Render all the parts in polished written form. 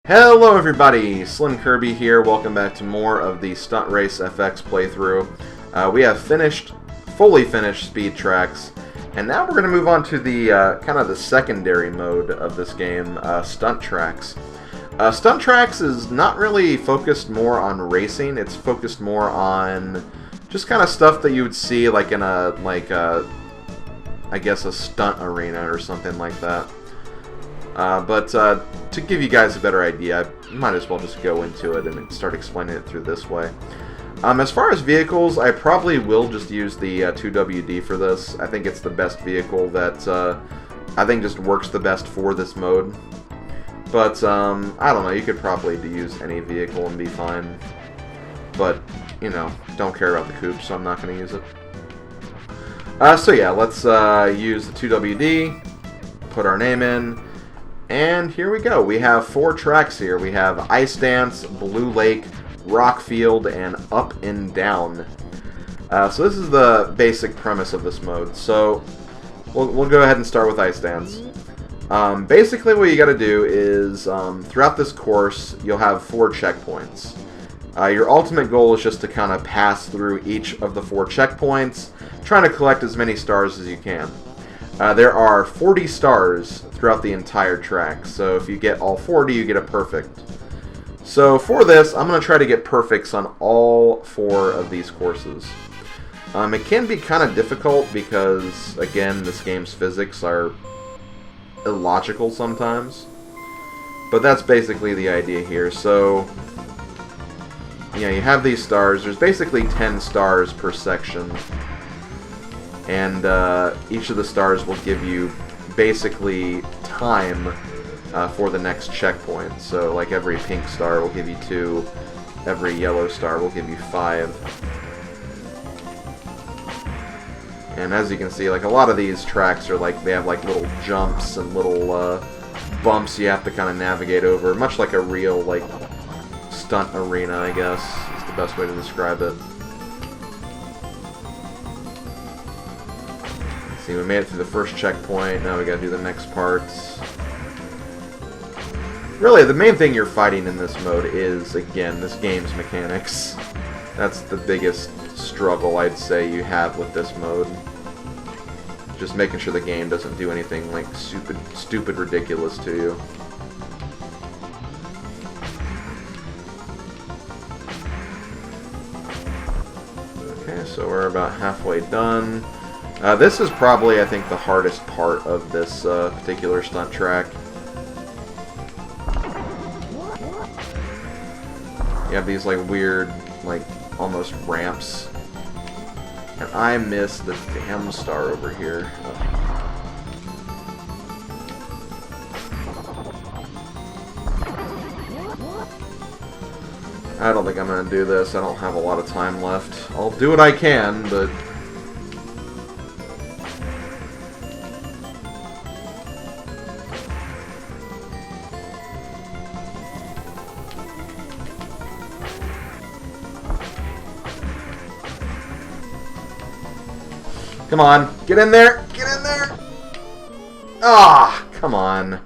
Hello everybody, SlimKirby here. Welcome back to more of the Stunt Race FX playthrough. We have fully finished Speed Trax, and now we're going to move on to the kind of the secondary mode of this game, Stunt Trax. Stunt Trax is not really focused more on racing. It's focused more on just kind of stuff that you would see like in I guess a stunt arena or something like that. But to give you guys a better idea, I might as well just go into it and start explaining it through this way. As far as vehicles, I probably will just use the 2WD for this. I think it's the best vehicle that I think just works the best for this mode. But I don't know, you could probably use any vehicle and be fine. But, you know, don't care about the Coop, so I'm not going to use it. So yeah, let's use the 2WD, put our name in. And here we go. We have 4 tracks here. We have Ice Dance, Blue Lake, Rock Field, and Up and Down. So this is the basic premise of this mode. So we'll go ahead and start with Ice Dance. Basically what you got to do is throughout this course you'll have 4 checkpoints. Your ultimate goal is just to kind of pass through each of the 4 checkpoints, trying to collect as many stars as you can. There are 40 stars throughout the entire track, so if you get all 40, you get a perfect. So for this, I'm going to try to get perfects on all 4 of these courses. It can be kind of difficult because, again, this game's physics are illogical sometimes. But that's basically the idea here. So, yeah, you have these stars. There's basically 10 stars per section. And each of the stars will give you basically time for the next checkpoint. So like every pink star will give you 2, every yellow star will give you 5. And as you can see, like a lot of these tracks are like, they have like little jumps and little bumps you have to kind of navigate over, much like a real like stunt arena, I guess is the best way to describe it. See, we made it through the first checkpoint, now we gotta do the next parts. Really, the main thing you're fighting in this mode is, again, this game's mechanics. That's the biggest struggle, I'd say, you have with this mode. Just making sure the game doesn't do anything, like, stupid ridiculous to you. Okay, so we're about halfway done. This is probably, I think, the hardest part of this particular stunt track. You have these like weird, like almost ramps, and I missed the damn star over here. I don't think I'm gonna do this. I don't have a lot of time left. I'll do what I can, but come on, get in there! Get in there! Ah, come on.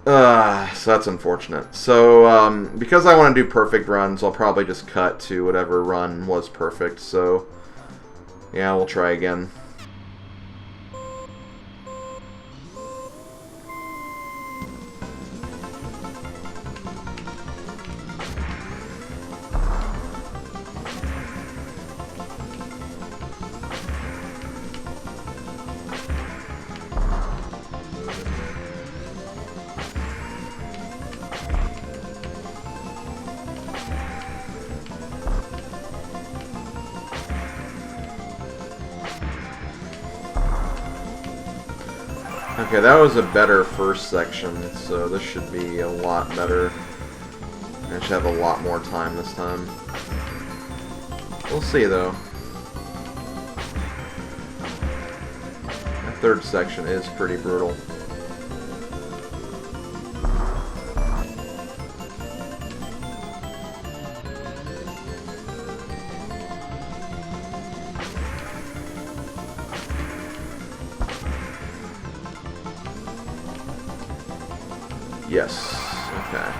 So that's unfortunate. So, because I want to do perfect runs, I'll probably just cut to whatever run was perfect. So, yeah, we'll try again. Okay, that was a better first section, so this should be a lot better. I should have a lot more time this time. We'll see, though. That third section is pretty brutal. Yes. Okay.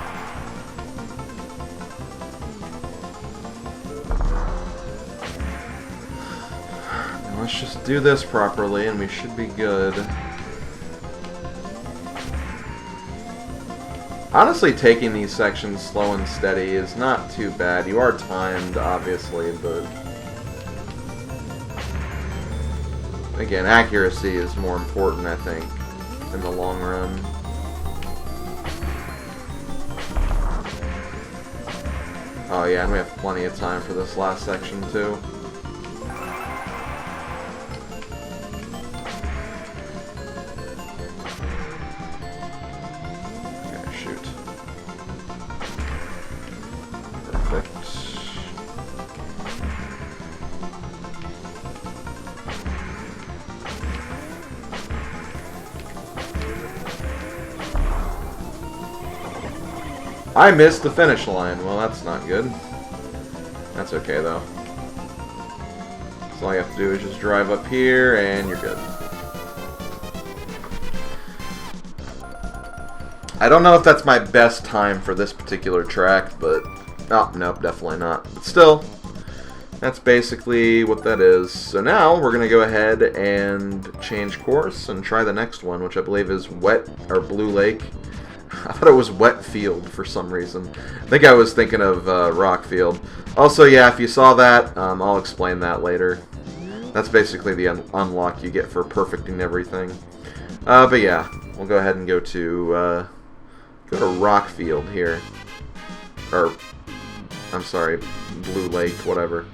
Now let's just do this properly and we should be good. Honestly, taking these sections slow and steady is not too bad. You are timed, obviously, but again, accuracy is more important, I think, in the long run. Oh yeah, and we have plenty of time for this last section, too. Okay, shoot. Perfect. I missed the finish line. Well, that's not good. That's okay, though. So all you have to do is just drive up here, and you're good. I don't know if that's my best time for this particular track, but... Oh, nope, definitely not. But still, that's basically what that is. So now, we're going to go ahead and change course and try the next one, which I believe is Wet, or Blue Lake. I thought it was Wet Field for some reason. I think I was thinking of Rock Field. Also, yeah, if you saw that, I'll explain that later. That's basically the unlock you get for perfecting everything. But yeah, we'll go ahead and go to Rock Field here. Or, I'm sorry, Blue Lake, whatever.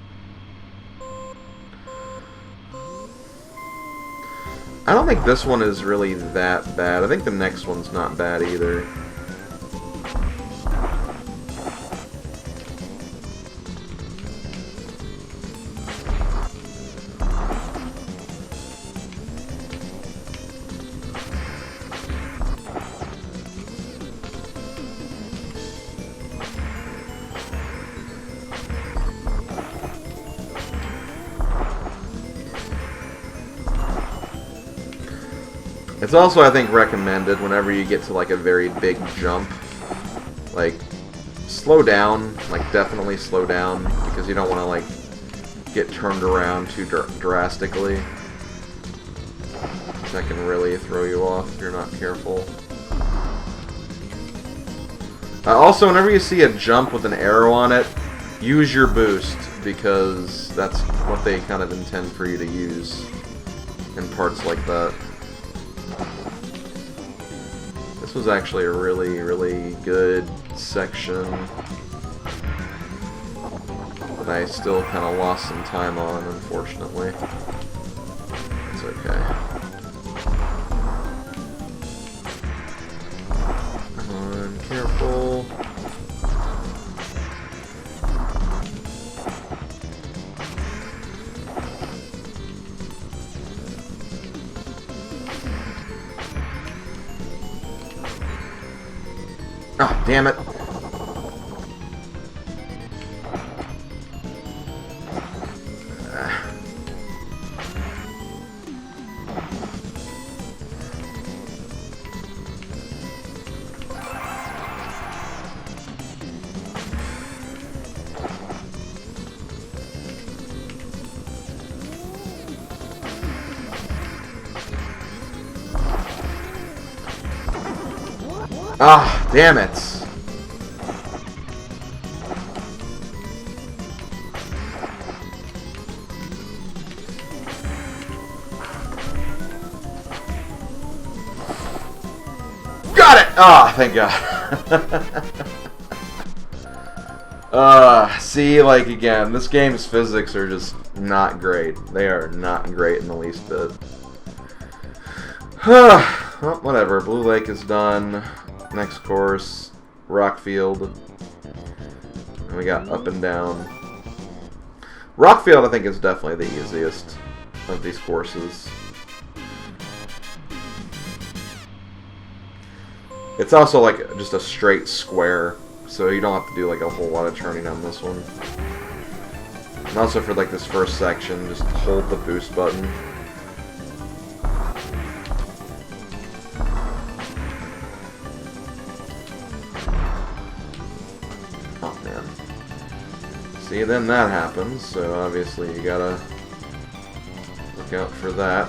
I don't think this one is really that bad. I think the next one's not bad either. It's also, I think, recommended whenever you get to like a very big jump, like slow down, like definitely slow down, because you don't want to like get turned around too drastically. That can really throw you off if you're not careful. Also, whenever you see a jump with an arrow on it, use your boost, because that's what they kind of intend for you to use in parts like that. This was actually a really, really good section that I still kind of lost some time on, unfortunately. It's okay. Come on, careful. Oh, damn it. Ah, damn it. Got it! Ah, thank God. See, like, again, this game's physics are just not great. They are not great in the least bit. Well, whatever. Blue Lake is done. Next course, Rockfield. And we got Up and Down. Rockfield, I think, is definitely the easiest of these courses. It's also like just a straight square, so you don't have to do like a whole lot of turning on this one. And also for like this first section, just hold the boost button. See, then that happens, so obviously you gotta look out for that.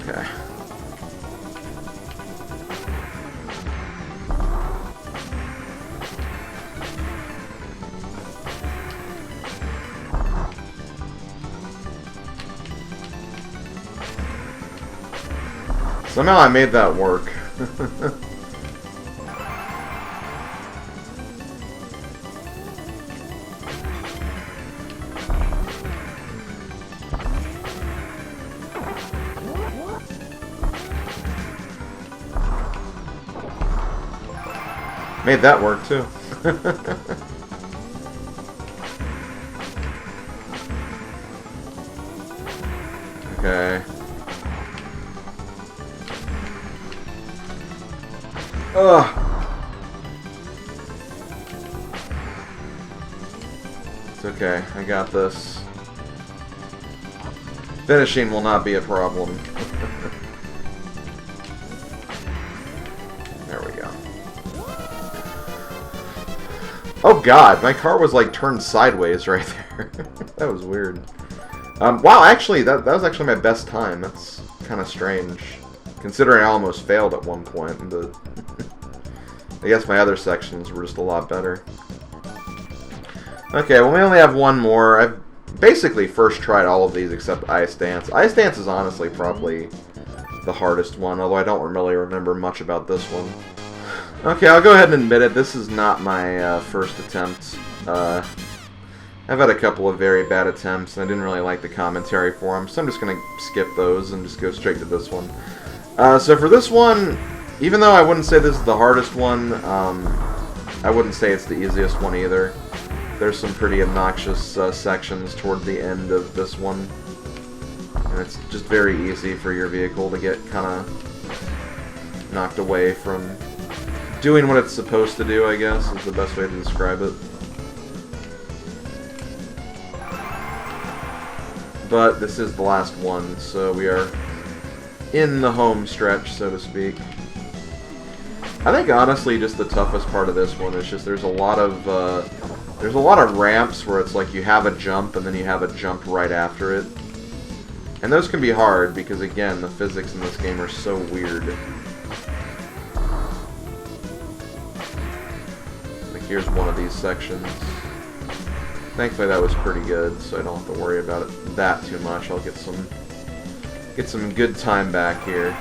Okay. Somehow I made that work. Made that work too. Okay. Ugh. It's okay. I got this. Finishing will not be a problem. There we go. Oh god, my car was like turned sideways right there. That was weird. Wow, actually, that was actually my best time. That's kind of strange. Considering I almost failed at one point. I guess my other sections were just a lot better. Okay, well we only have one more. I've basically first tried all of these except Ice Dance. Ice Dance is honestly probably the hardest one, although I don't really remember much about this one. Okay, I'll go ahead and admit it. This is not my first attempt. I've had a couple of very bad attempts, and I didn't really like the commentary for them, so I'm just going to skip those and just go straight to this one. So for this one, even though I wouldn't say this is the hardest one, I wouldn't say it's the easiest one either. There's some pretty obnoxious sections toward the end of this one. And it's just very easy for your vehicle to get kind of knocked away from doing what it's supposed to do, I guess, is the best way to describe it. But this is the last one, so we are in the home stretch, so to speak. I think honestly, just the toughest part of this one is just there's a lot of ramps where it's like you have a jump and then you have a jump right after it, and those can be hard because again, the physics in this game are so weird. Like here's one of these sections. Thankfully that was pretty good, so I don't have to worry about it that too much. I'll get some good time back here.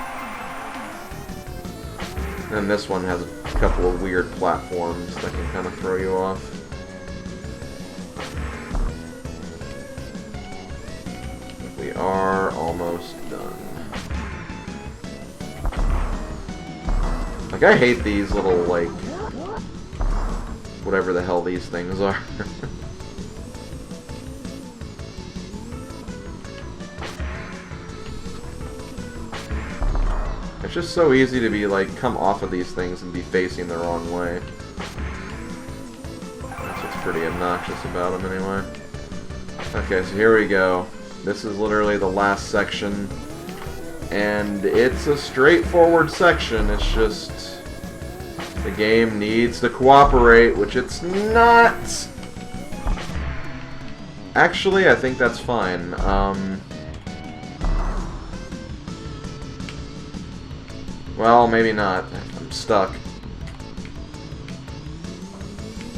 And this one has a couple of weird platforms that can kind of throw you off. We are almost done. Like, I hate these little, like, whatever the hell these things are. It's just so easy to be like, come off of these things and be facing the wrong way. That's what's pretty obnoxious about them anyway. Okay, so here we go. This is literally the last section. And it's a straightforward section. It's just the game needs to cooperate, which it's not. Actually, I think that's fine. Well, maybe not. I'm stuck.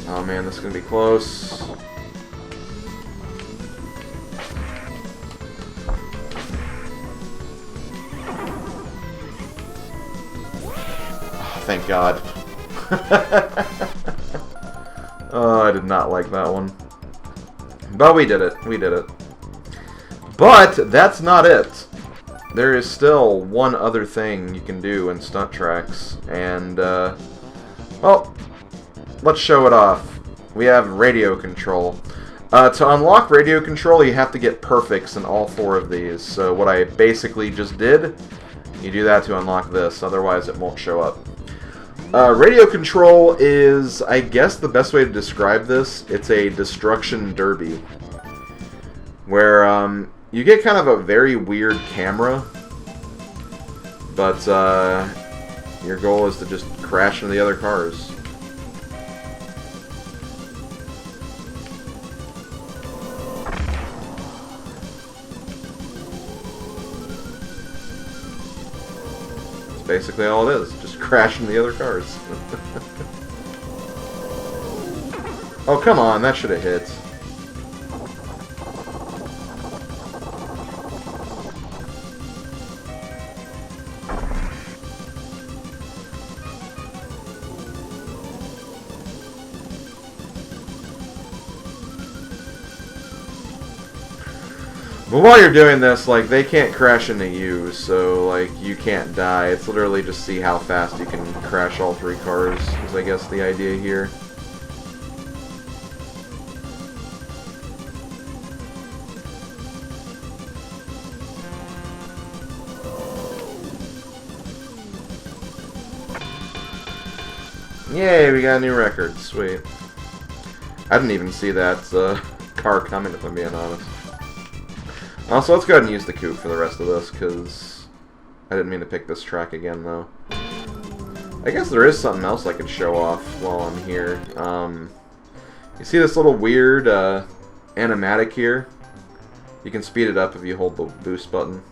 Oh man, this is gonna be close. Oh, thank God. Oh, I did not like that one. But we did it. We did it. But that's not it. There is still one other thing you can do in Stunt Trax, and, well, let's show it off. We have radio control. To unlock radio control, you have to get perfects in all 4 of these, so what I basically just did, you do that to unlock this, otherwise it won't show up. Radio control is, I guess the best way to describe this, it's a destruction derby. where you get kind of a very weird camera, but your goal is to just crash into the other cars. That's basically all it is, just crash into the other cars. Oh, come on, that should have hit. But while you're doing this, like, they can't crash into you, so, like, you can't die. It's literally just see how fast you can crash all three cars, is I guess the idea here. Yay, we got a new record. Sweet. I didn't even see that car coming, if I'm being honest. Also, let's go ahead and use the Coop for the rest of this, because I didn't mean to pick this track again, though. I guess there is something else I could show off while I'm here. You see this little weird animatic here? You can speed it up if you hold the boost button.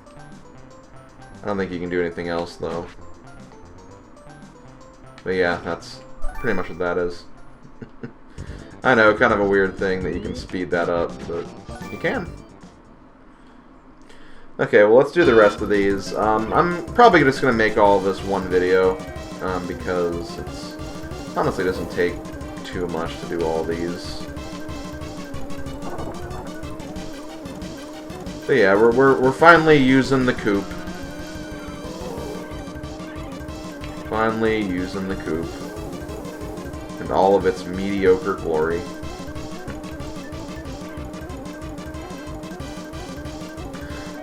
I don't think you can do anything else, though. But yeah, that's pretty much what that is. I know, kind of a weird thing that you can speed that up, but you can. Okay, well, let's do the rest of these. I'm probably just going to make all of this one video, because it's honestly doesn't take too much to do all these. But yeah, we're finally using the Coop. Finally using the Coop. And all of its mediocre glory.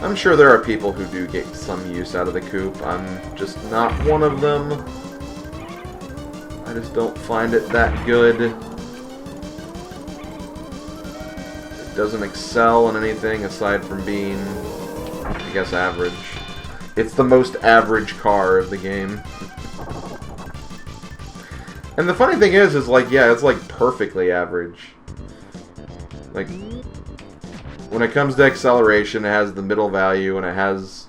I'm sure there are people who do get some use out of the Coop. I'm just not one of them. I just don't find it that good. It doesn't excel in anything aside from being, I guess, average. It's the most average car of the game. And the funny thing is like, yeah, it's like perfectly average. Like, when it comes to acceleration, it has the middle value, and it has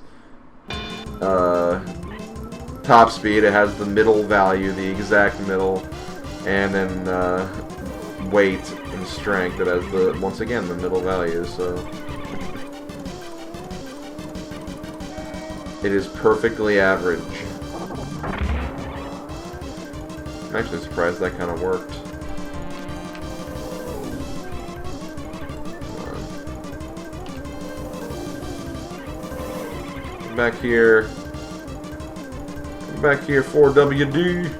top speed, it has the middle value, the exact middle, and then weight and strength, it has the, once again, the middle value, so it is perfectly average. I'm actually surprised that kind of worked. Back here. Back here, 4WD.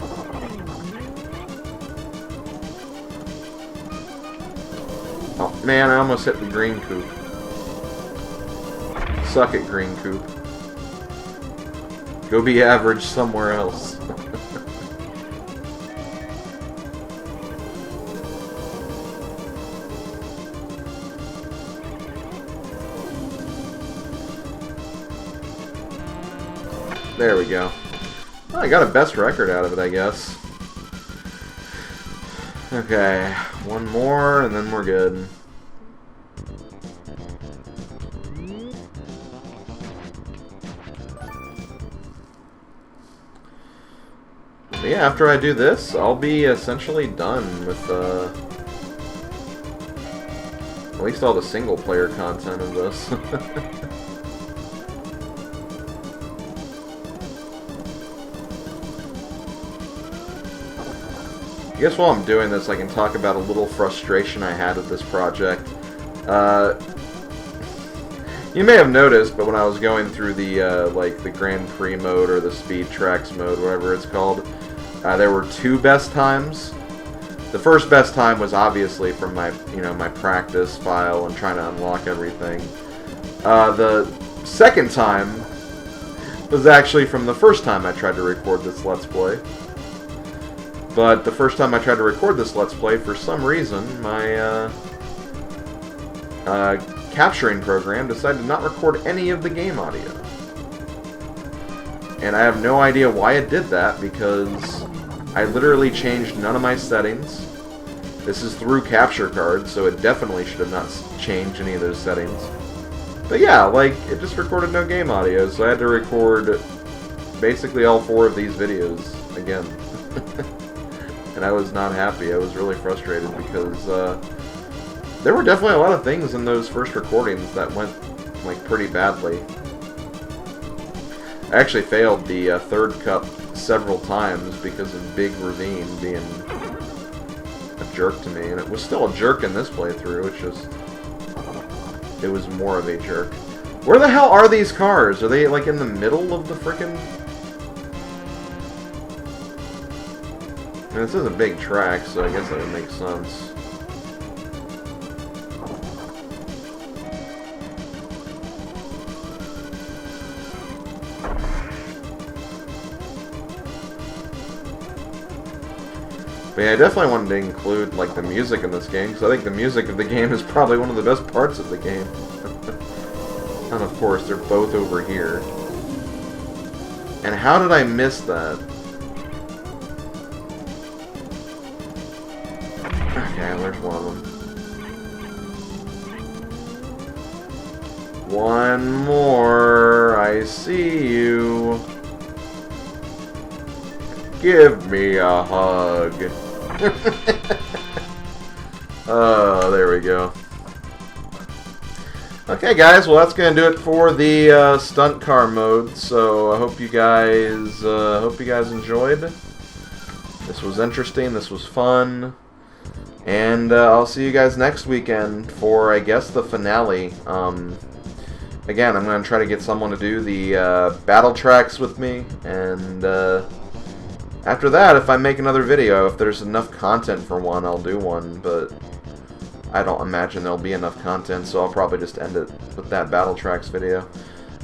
Oh man, I almost hit the green Coop. Suck it, green Coop. Go be average somewhere else. There we go. Well, I got a best record out of it, I guess. Okay, one more and then we're good. But yeah, after I do this, I'll be essentially done with at least all the single player content of this. I guess while I'm doing this, I can talk about a little frustration I had with this project. You may have noticed, but when I was going through the like the Grand Prix mode or the Speed Trax mode, whatever it's called, there were two best times. The first best time was obviously from my my practice file and trying to unlock everything. The second time was actually from the first time I tried to record this Let's Play. But the first time I tried to record this Let's Play, for some reason, my capturing program decided to not record any of the game audio. And I have no idea why it did that, because I literally changed none of my settings. This is through capture card, so it definitely should have not changed any of those settings. But yeah, like, it just recorded no game audio, so I had to record basically all 4 of these videos again. And I was not happy. I was really frustrated because there were definitely a lot of things in those first recordings that went, like, pretty badly. I actually failed the third cup several times because of Big Ravine being a jerk to me, and it was still a jerk in this playthrough. It's just, it was more of a jerk. Where the hell are these cars? Are they, like, in the middle of the frickin'... I mean, this is a big track, so I guess that would make sense. But yeah, I definitely wanted to include, like, the music in this game, because I think the music of the game is probably one of the best parts of the game. And of course, they're both over here. And how did I miss that? Okay, there's one of them. One more. I see you. Give me a hug. Oh, there we go. Okay, guys. Well, that's gonna do it for the stunt car mode. So I hope you guys enjoyed. This was interesting. This was fun. And I'll see you guys next weekend for, I guess, the finale. Again, I'm going to try to get someone to do the battle tracks with me. And after that, if I make another video, if there's enough content for one, I'll do one. But I don't imagine there'll be enough content, so I'll probably just end it with that battle tracks video.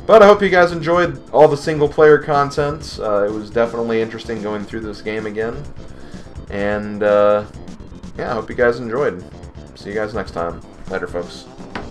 But I hope you guys enjoyed all the single-player content. It was definitely interesting going through this game again. And... yeah, I hope you guys enjoyed. See you guys next time. Later, folks.